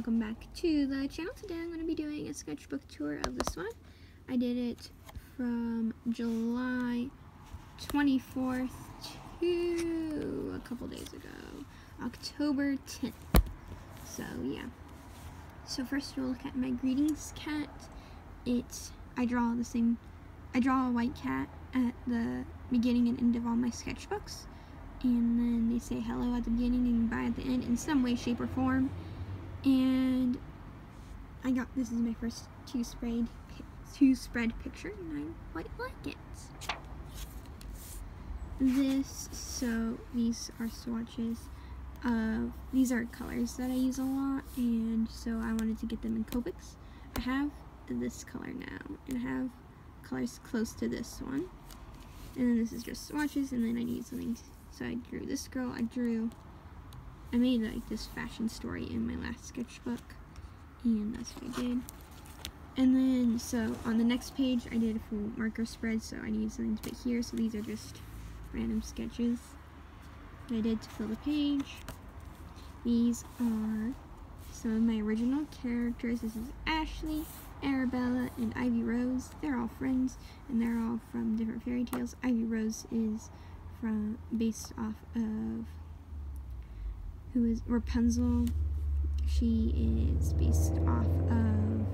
welcome back to the channel. Today I'm going to be doing a sketchbook tour of this one. I did it from July 24th to a couple days ago, October 10th. So yeah. So first we'll look at my greetings cat. I draw a white cat at the beginning and end of all my sketchbooks. And then they say hello at the beginning and bye at the end in some way, shape, or form. And this is my first two spread picture, and I quite like it. These are swatches of, these are colors that I use a lot, and so I wanted to get them in Copics. I have this color now, and I have colors close to this one. And then this is just swatches, and then I need something so I drew this girl. I made like this fashion story in my last sketchbook, and that's what I did. And then, so on the next page, I did a full marker spread, so I need something to put here. So these are just random sketches that I did to fill the page. These are some of my original characters. This is Ashley, Arabella, and Ivy Rose. They're all friends, and they're all from different fairy tales. Ivy Rose is based off of who is Rapunzel. She is based off of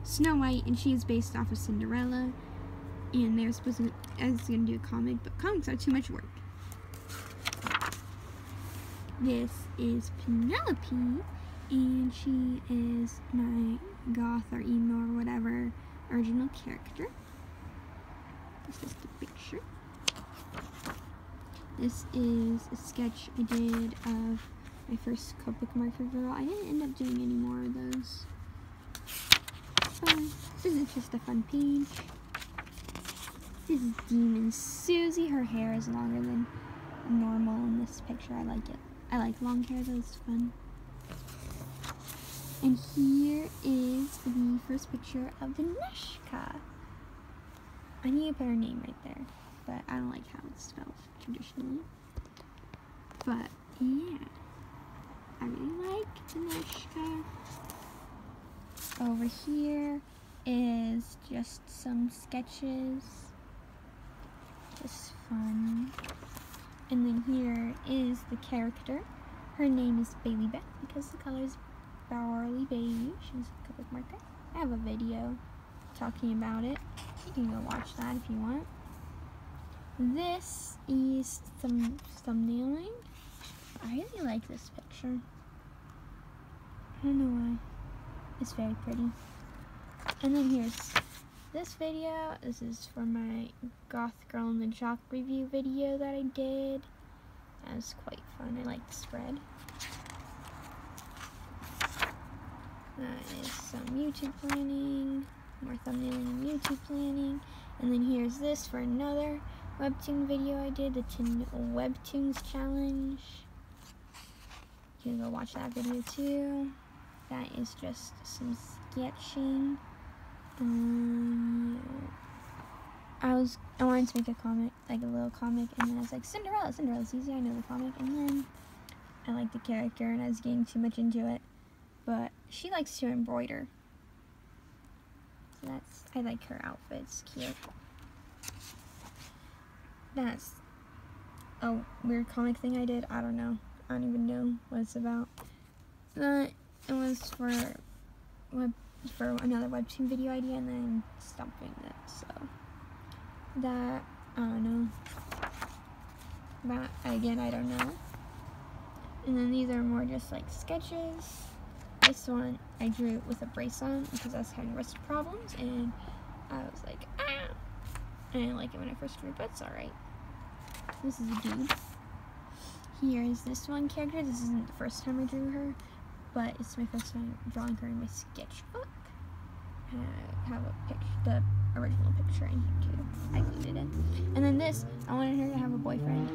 Snow White, and she is based off of Cinderella. And they're supposed to, I was going to do a comic, but comics are too much work. This is Penelope, and she is my goth or emo or whatever original character. This is the picture. This is a sketch I did of my first Copic marker girl. I didn't end up doing any more of those. But this is just a fun page. This is Demon Susie. Her hair is longer than normal in this picture. I like it. I like long hair, though. It's fun. And here is the first picture of the Neshka. I need to put her name right there, but I don't like how it's spelled traditionally. But yeah, I really like the Neshka. Over here is just some sketches, just fun. And then here is the character. Her name is Bailey Beth because the color is barley beige. She's a Copic marker. I have a video talking about it. You can go watch that if you want. This is some thumbnailing. I really like this picture. I don't know why. It's very pretty. And then here's this video. This is for my Goth Girl in the Jock review video that I did. That was quite fun. I like the spread. That is some YouTube planning. More thumbnailing and YouTube planning. And then here's this for another webtoon video I did, the 10 Webtoons Challenge. You can go watch that video too. That is just some sketching. I wanted to make a comic, like a little comic, and then I was like, Cinderella's easy, I know the comic. And then I liked the character, and I was getting too much into it. But she likes to embroider. So I like her outfit, it's cute. That's a weird comic thing I did, I don't know. I don't even know what it's about. But it was for another webtoon video idea, and then I stopped doing that, so that, I don't know. That, again, I don't know. And then these are more just like sketches. This one I drew with a brace on because I was having wrist problems, and I was like, ah! I didn't like it when I first drew, but it's alright. This is a dude. Here is this one character. This isn't the first time I drew her, but it's my first time drawing her in my sketchbook. I have a picture, the original picture in here too. I glued it in. And then this, I wanted her to have a boyfriend,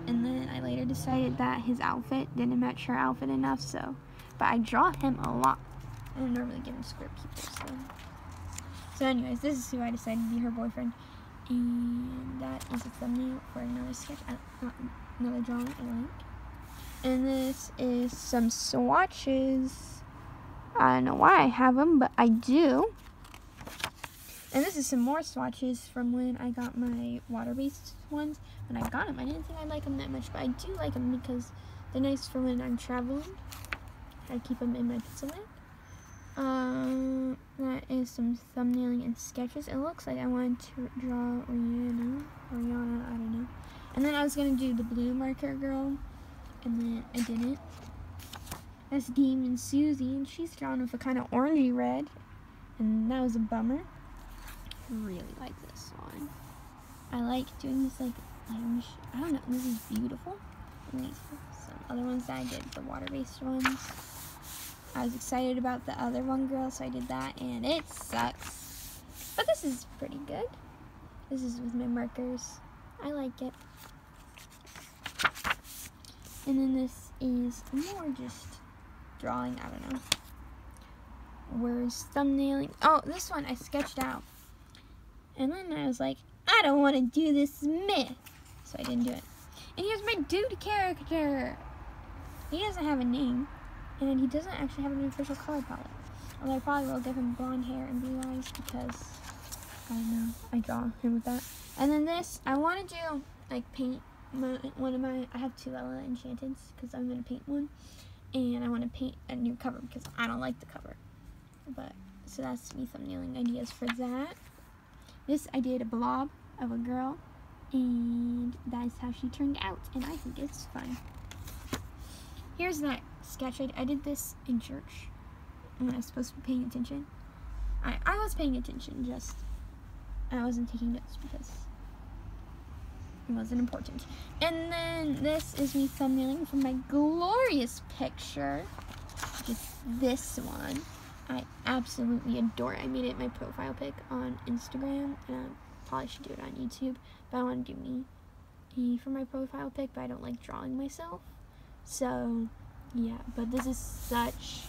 and then I later decided that his outfit didn't match her outfit enough, but I draw him a lot. I don't normally give him square people, so anyways, this is who I decided to be her boyfriend. And that is a thumbnail for another sketch, another drawing I like. And this is some swatches. I don't know why I have them, but I do. And this is some more swatches from when I got my water-based ones. When I got them, I didn't think I'd like them that much, but I do like them because they're nice for when I'm traveling. I keep them in my pencil bag. That is some thumbnailing and sketches. It looks like I wanted to draw Rihanna, I don't know. And then I was going to do the blue marker girl, and then I didn't. That's Demon Susie, and she's drawn with a kind of orangey red, and that was a bummer. I really like this one. I like doing this like orange. I don't know, this is beautiful. And these are some other ones that I did, the water-based ones. I was excited about the other one girl, so I did that, and it sucks. But this is pretty good. This is with my markers. I like it. And then this is more just drawing, I don't know. Where's thumbnailing? Oh, this one I sketched out. And then I was like, I don't want to do this myth. So I didn't do it. And here's my dude character. He doesn't have a name. And then he doesn't actually have an official color palette. Although I probably will give him blonde hair and blue eyes because, I don't know, I draw him with that. And then this, I want to do, like, paint I have 2 Ella Enchanteds because I'm going to paint one. And I want to paint a new cover because I don't like the cover. But, so that's me thumbnailing ideas for that. This, I did a blob of a girl. And that is how she turned out. And I think it's fun. Here's that sketch. I did this in church when I was supposed to be paying attention. I was paying attention, just I wasn't taking notes because it wasn't important. And then this is me thumbnailing from my glorious picture, which is this one. I absolutely adore it. I made it my profile pic on Instagram, and I probably should do it on YouTube, but I want to do me for my profile pic, but I don't like drawing myself. So, yeah, but this is such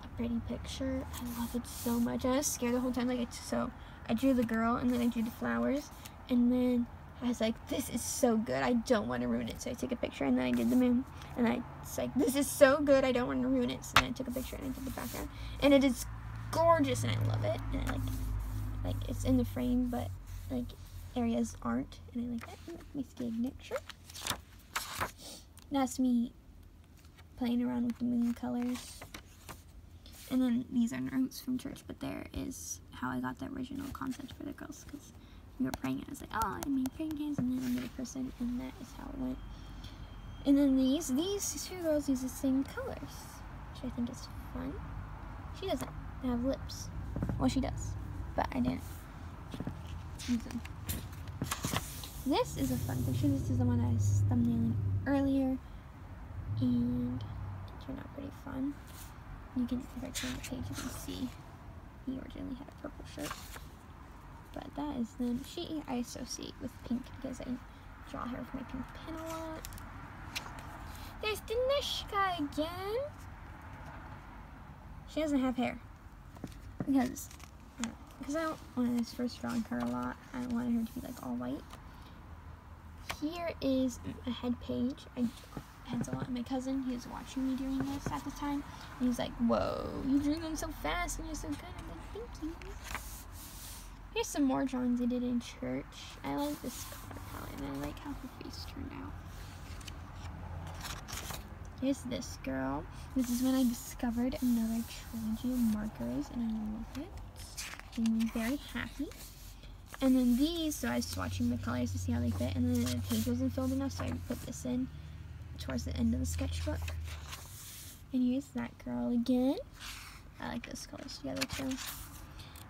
a pretty picture. I love it so much. I was scared the whole time. So I drew the girl, and then I drew the flowers, and then I was like, this is so good. I don't want to ruin it. So I took a picture, and then I did the moon, and I was like, this is so good. I don't want to ruin it. So then I took a picture, and I did the background, and it is gorgeous, and I love it. And I like it's in the frame, but like areas aren't, and I like that. And that's my signature. That's me playing around with the moon colors. And then these are notes from church, but there is how I got the original concept for the girls, because we were praying and I was like, oh, I made praying hands, and then I made a person, and that is how it went. And then these 2 girls use the same colors, which I think is fun. She doesn't have lips. Well, she does, but I didn't use them. This is a fun picture. This is the one I was thumbnailing earlier, and it turned out pretty fun. You can, if I turn the page, you can see he originally had a purple shirt. But that is them. I associate with pink because I draw her with my pink pen a lot. There's Danishka again. She doesn't have hair because when I was first drawing her a lot, I wanted her to be like all white. Here is a head page. I had a lot of my cousin. He was watching me doing this at the time, and he's like, "Whoa, you drew them so fast and you're so good." I'm like, "Thank you." Here's some more drawings I did in church. I like this color palette, and I like how her face turned out. Here's this girl. This is when I discovered another trilogy of markers, and I love it. Made me very happy. And then these, so I was swatching the colors to see how they fit, and then the page wasn't filled enough, so I put this in towards the end of the sketchbook. And here's that girl again. I like those colors together too.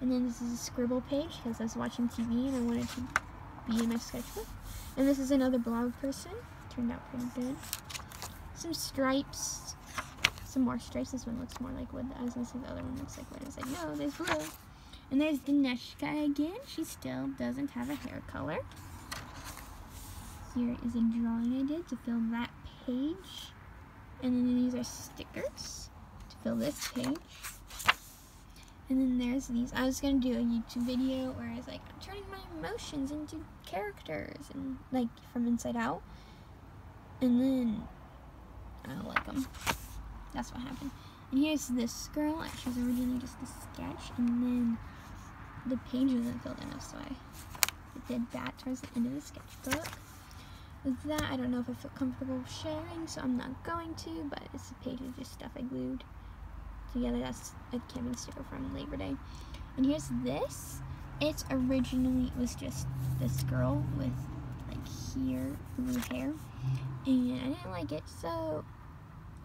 And then this is a scribble page because I was watching TV and I wanted to be in my sketchbook. And this is another blog person. Turned out pretty good. Some stripes. Some more stripes. This one looks more like wood. I was going to say the other one looks like wood. I was like, no, there's blue. And there's Danishka again. She still doesn't have a hair color. Here is a drawing I did to fill that page. And then these are stickers to fill this page. And then there's these. I was going to do a YouTube video where I was like, I'm turning my emotions into characters and like from inside out. And then I don't like them. That's what happened. And here's this girl. She was originally just a sketch, and then the page wasn't filled in, so I did that towards the end of the sketchbook. With that, I don't know if I feel comfortable sharing, so I'm not going to, but it's a page of just stuff I glued together. That's a camping sticker from Labor Day. And here's this. It originally was just this girl with like here blue hair, and I didn't like it, so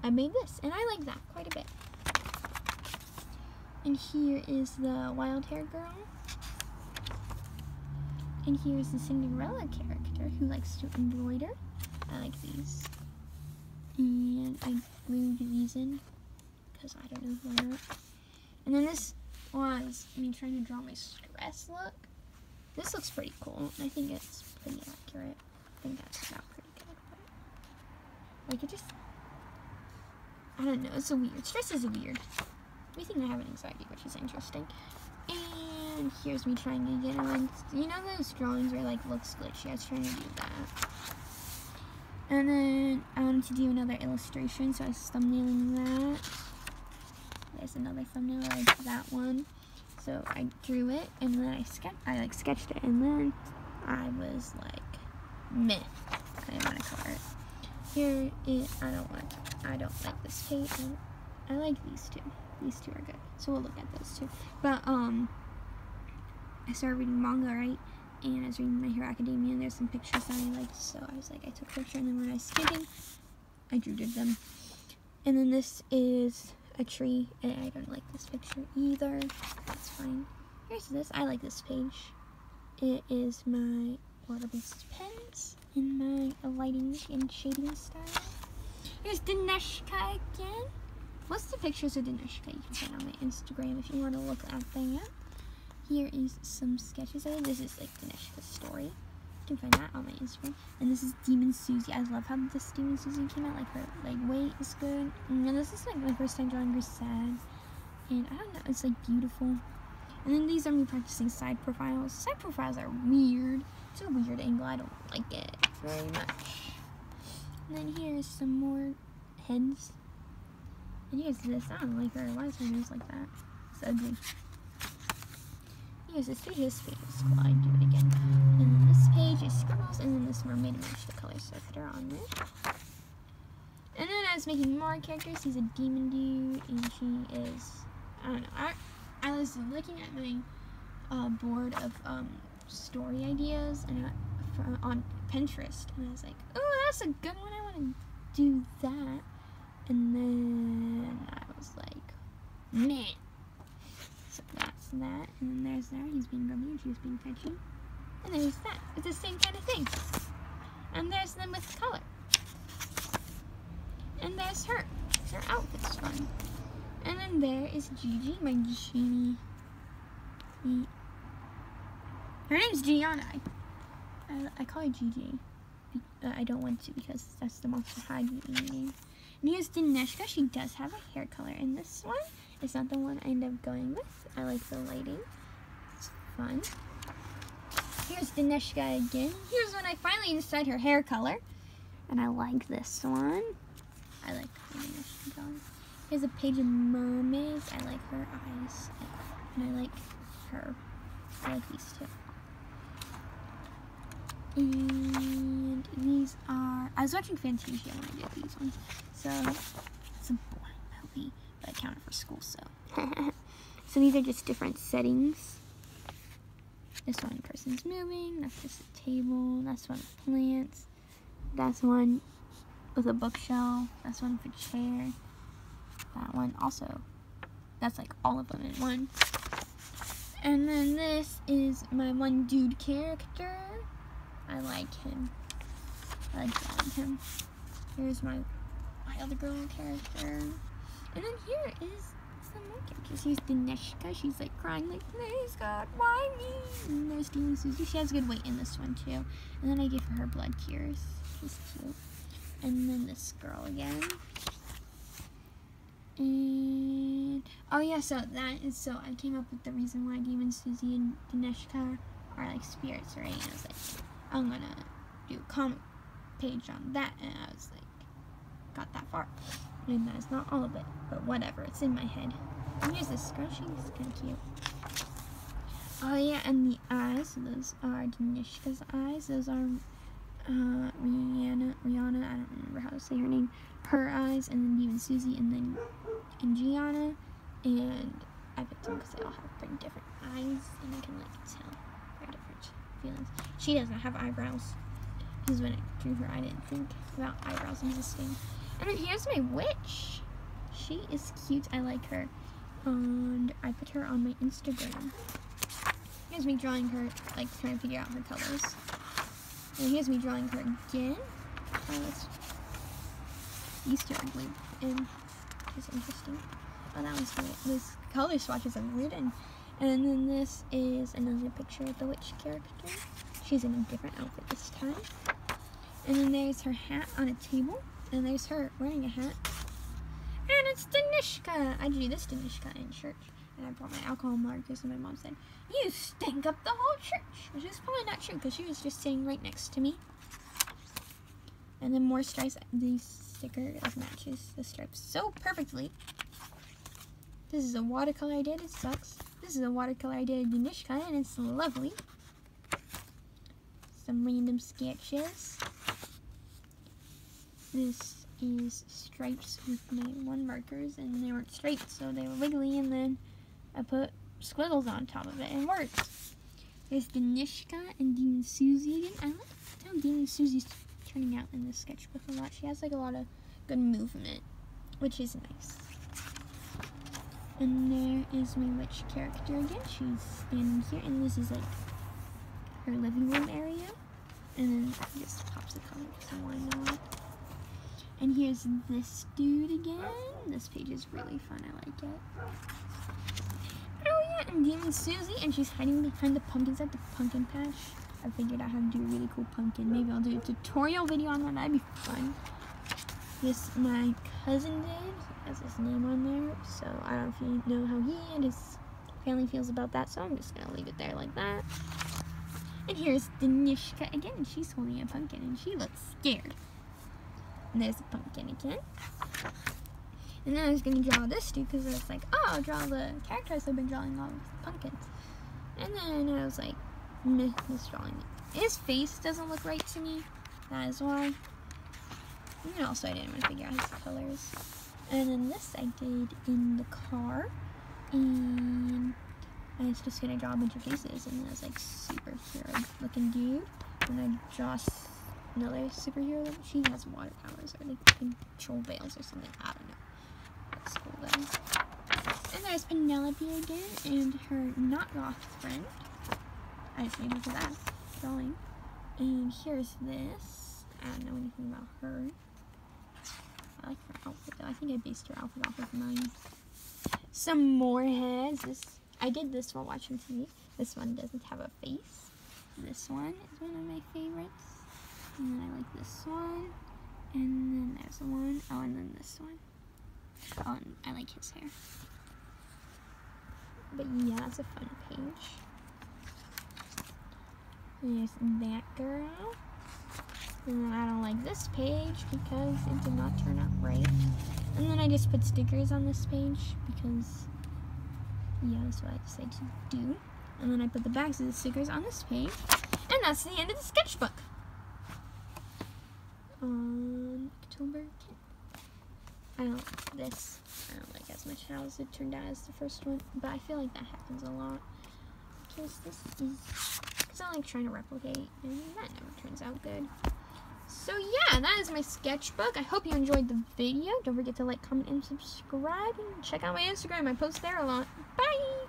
I made this, and I like that quite a bit. And here is the wild hair girl. And here's the Cinderella character who likes to embroider. I like these. And I glued these in because I don't know why not. And then this was me trying to draw my stress look. This looks pretty cool. I think it's pretty accurate. I think that's not pretty good. But like it just, I don't know. It's a weird. Stress is weird. We think I have an anxiety, which is interesting. And here's me trying to get on. You know those drawings where like looks glitchy? I was trying to do that. And then I wanted to do another illustration, so I was thumbnailing that. There's another thumbnail like that one. So I drew it, and then I sketched it, and then I was like, meh. I didn't want to color it. Here it. I don't like this page. I like these two. These two are good. So we'll look at those two. But I started reading manga, right? And I was reading My Hero Academia, and there's some pictures that I liked, so I was like, I took a picture, and then when I was skating, I drew them. And then this is a tree, and I don't like this picture either. That's fine. Here's this. I like this page. It is my water-based pens in my lighting and shading style. Here's Dineshka again. Most of the pictures of Dineshka you can find on my Instagram if you want to look at them. Here is some sketches of it. This is like Dineshka's story. You can find that on my Instagram. And this is Demon Susie. I love how this Demon Susie came out. Like her weight is good. And this is like my first time drawing her sad. And I don't know, it's like beautiful. And then these are me practicing side profiles. Side profiles are weird. It's a weird angle. I don't like it very much. And then here's some more heads. And here's this. I don't like her. Why is her nose like that? It's ugly. Here's this page. This page is cool. I do it again. And then this page is scribbles. And then this mermaid matched the colors, so I put her on there. And then I was making more characters. He's a demon dude, and she is, I don't know. I was looking at my board of story ideas and on Pinterest, and I was like, oh, that's a good one. I want to do that. And then I was like, meh. So that's that. And then there's there. He's being grumpy and she's being touchy. And there's that. It's the same kind of thing. And there's them with color. And there's her. Her outfit's fun. And then there is Gigi, my genie. Her name's Gianna. I call her Gigi. I don't want to because that's the Monster High name. And here's Dineshka. She does have a hair color in this one. It's not the one I end up going with. I like the lighting. It's fun. Here's Dineshka again. Here's when I finally decide her hair color. And I like this one. I like the Dineshka drawing. Here's a page of mermaids. I like her eyes. And I like her. I like these two. And these are, I was watching Fantasia when I did these ones. So, it's a boring movie, but I counted for school, so. So these are just different settings. This one person's moving, that's just a table, that's one with plants, that's one with a bookshelf, that's one with a chair, that one also, that's like all of them in one. And then this is my one dude character. I like him. I like drawing him. Here's my other girl character. And then here is some more characters. Here's Dineshka. She's like crying like, please God, why me? And there's Demon Susie. She has good weight in this one too. And then I gave her blood cures. She's cute. And then this girl again. And oh yeah, so I came up with the reason why Demon Susie and Dineshka are like spirits, right? And I was like, I'm gonna do a comic page on that, and I was like, got that far. And that is not all of it, but whatever, it's in my head. And here's this scrunchie, it's kind of cute. Oh yeah, and the eyes, those are Danishka's eyes. Those are Rihanna, I don't remember how to say her name. Her eyes, and then even Susie, and then Gianna. And I picked them because they all have pretty different eyes, and you can like tell their different feelings. She doesn't have eyebrows, because when I drew her, I didn't think about eyebrows existing. And then here's my witch. She is cute. I like her. And I put her on my Instagram. Here's me drawing her, like trying to figure out her colors. And here's me drawing her again. These two are weird, and it's interesting. Oh, that one's weird. This color swatches are weird, and then this is another picture of the witch character. She's in a different outfit this time. And then there's her hat on a table, and there's her wearing a hat. And it's Danishka! I drew this Danishka in church, and I brought my alcohol markers, and my mom said, "You stink up the whole church," which is probably not true, because she was just sitting right next to me. And then more stripes. The sticker matches the stripes so perfectly. This is a watercolor I did, it sucks. This is a watercolor I did in Danishka, and it's lovely. Some random sketches. This is stripes with my one markers, and they weren't straight, so they were wiggly, and then I put squiggles on top of it, and it works. There's Danishka and Demon Susie again. I like how Demon Susie's turning out in this sketchbook a lot. She has like a lot of good movement, which is nice. And there is my witch character again. She's standing here, and this is like her living room area. And then I just pops the color so why not? And here's this dude again. This page is really fun. I like it. Oh yeah, and Demon Susie, and she's hiding behind the pumpkins at the pumpkin patch. I figured out how to do a really cool pumpkin. Maybe I'll do a tutorial video on that. That'd be fun. This my cousin did. He has his name on there. So I don't know if you know how he and his family feels about that. So I'm just gonna leave it there like that. And here's Danishka again. She's holding a pumpkin, and she looks scared. And there's a pumpkin again. And then I was going to draw this dude because I was like, oh, I'll draw the characters I've been drawing all with pumpkins. And then I was like, nah, this drawing. His face doesn't look right to me. That is why. And also I didn't want to figure out his colors. And then this I did in the car. And I was just going to draw a bunch of faces. And then I was like, superhero looking dude. And I draw another superhero. She has water powers, or they control veils or something. I don't know. That's cool though. And there's Penelope again, and her not goth friend. I just made her for that drawing. And here's this. I don't know anything about her. I like her outfit though. I think I based her outfit off of mine. Some more heads. I did this while watching TV. This one doesn't have a face. This one is one of my favorites. And then I like this one, and then there's one, oh, and then this one. Oh, and I like his hair. But yeah, it's a fun page. There's that girl. And then I don't like this page because it did not turn out right. And then I just put stickers on this page because, yeah, that's what I decided to do. And then I put the backs of the stickers on this page. And that's the end of the sketchbook. On October 10th. I don't like as much how it turned out as the first one, but I feel like that happens a lot because because I like trying to replicate, and that never turns out good. So yeah, that is my sketchbook. I hope you enjoyed the video. Don't forget to like, comment, and subscribe, and check out my Instagram. I post there a lot. Bye!